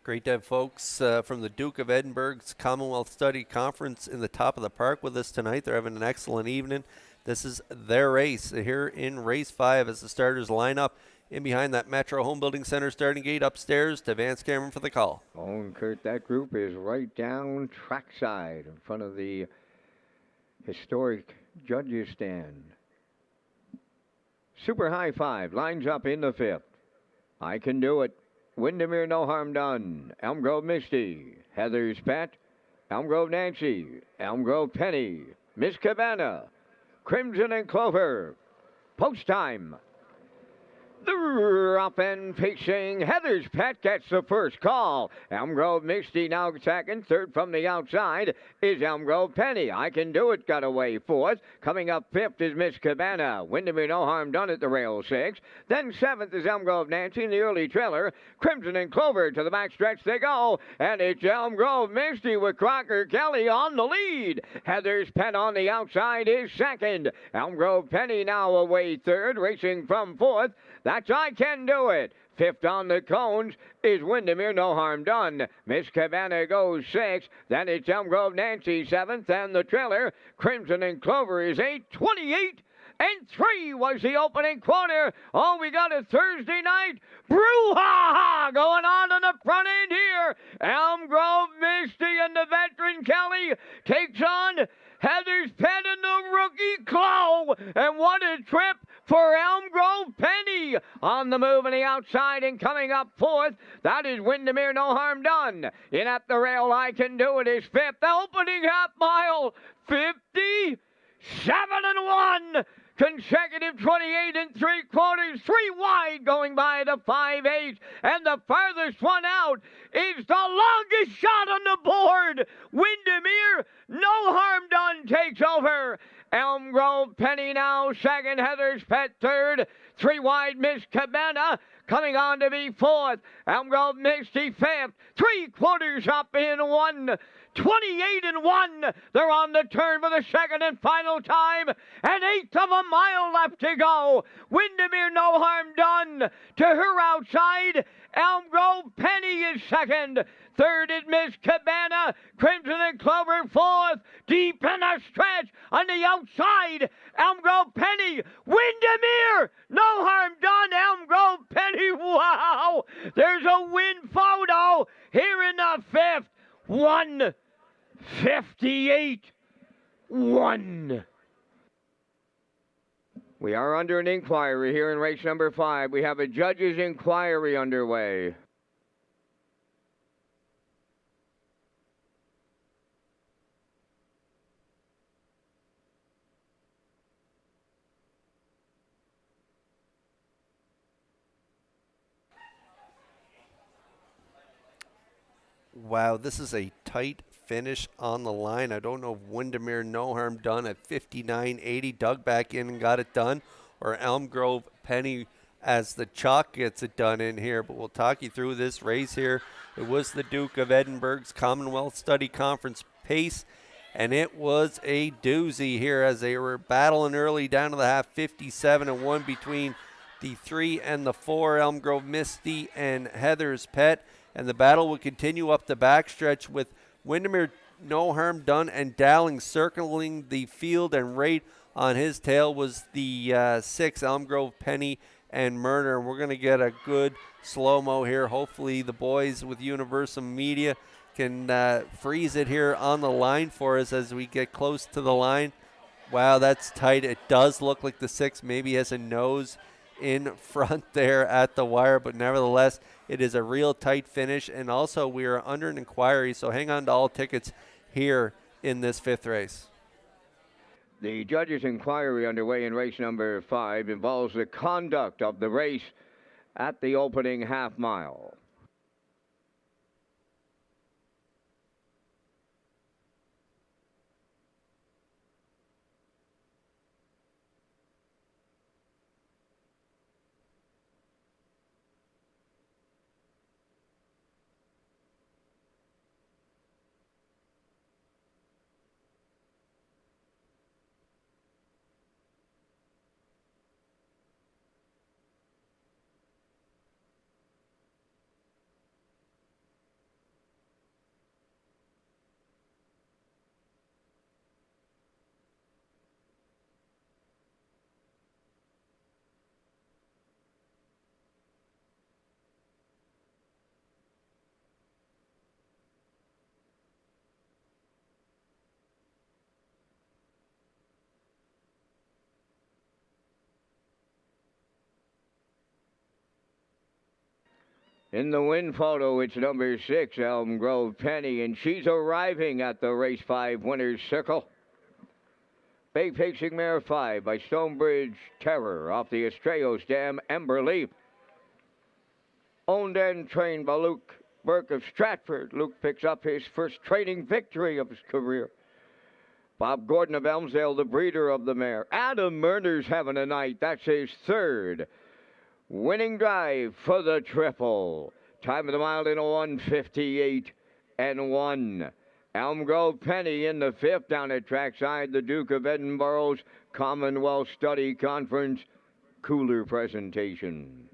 Great to have folks from the Duke of Edinburgh's Commonwealth Study Conference in the top of the park with us tonight. They're having an excellent evening. This is their race here in Race 5 as the starters line up in behind that Metro Home Building Center starting gate upstairs to Vance Cameron for the call. Oh, and Kurt, that group is right down trackside in front of the historic judges stand. Super High Five lines up in the 5th. I Can Do It. Windermere No Harm Done. Elm Grove Misty. Heather's Pet. Elm Grove Nancy. Elm Grove Penny. Miss Cabana. Crimson and Clover. Post time. They're up and facing Heather's Pet gets the first call. Elm Grove Misty now second. Third from the outside is Elm Grove Penny. I Can Do It got away fourth. Coming up fifth is Miss Cabana. Windermere No Harm Done at the rail 6. Then seventh is Elm Grove Nancy in the early trailer. Crimson and Clover to the backstretch they go. And it's Elm Grove Misty with Crocker Kelly on the lead. Heather's Pet on the outside is second. Elm Grove Penny now away third. Racing from fourth. That's I Can Do It. Fifth on the cones is Windermere No Harm Done. Miss Cabana goes sixth. Then it's Elm Grove Nancy seventh. And the trailer, Crimson and Clover, is 8:28. And 3 was the opening quarter. Oh, we got a Thursday night brouhaha going on the front end here. Elm Grove Misty and the veteran Kelly takes on Heather's Pet and the rookie Clo. And what a trip for Elm Grove Penny on the move on the outside and coming up fourth. That is Windermere No Harm Done. In at the rail, I Can Do It is fifth. The opening half mile, 57 and 1. Consecutive 28 and 3/4, 3 wide going by the 5/8, and the farthest one out is the longest shot on the board. Windermere No Harm Done takes over. Elm Grove Penny now second, Heather's Pet third, 3 wide Miss Cabana coming on to be fourth. Elm Grove Misty fifth, 3/4 up in 1:28 and 1. They're on the turn for the second and final time. An eighth of a mile left to go. Windermere No Harm Done to her outside. Elm Grove Penny is second. Third is Miss Cabana. Crimson and Clover fourth. Deep in the stretch on the outside. Elm Grove Penny. Windermere No Harm Done. Elm Grove Penny. Wow. There's a win photo here in the 5th. 1:58.1. We are under an inquiry here in race number 5. We have a judge's inquiry underway. Wow, this is a tight finish on the line. I don't know if Windermere No Harm Done at 59.80 dug back in and got it done, or Elm Grove Penny as the chalk gets it done in here. But we'll talk you through this race here. It was the Duke of Edinburgh's Commonwealth Study Conference pace, and it was a doozy here as they were battling early down to the half, 57 and 1 between the 3 and the 4, Elm Grove Misty and Heather's Pet. And the battle will continue up the backstretch with Windermere No Harm Done and Dowling circling the field, and right on his tail was the 6, Elm Grove Penny and Murder. We're going to get a good slow-mo here. Hopefully the boys with Universal Media can freeze it here on the line for us as we get close to the line. Wow, that's tight. It does look like the 6 maybe has a nose in front there at the wire, but nevertheless, it is a real tight finish. And also, we are under an inquiry, so hang on to all tickets here in this 5th race. The judge's inquiry underway in race number 5 involves the conduct of the race at the opening half mile. In the win photo, it's number 6, Elm Grove Penny, and she's arriving at the race 5 winner's circle. Bay Facing Mare 5 by Stonebridge Terror off the Estrellas Dam Ember Leaf. Owned and trained by Luke Burke of Stratford. Luke picks up his first training victory of his career. Bob Gordon of Elmsdale, the breeder of the mare. Adam Murner's having a night. That's his third winning drive for the triple. Time of the mile in 1:58.1. Elm Grove Penny in the 5th down at trackside. The Duke of Edinburgh's Commonwealth Study Conference cooler presentation.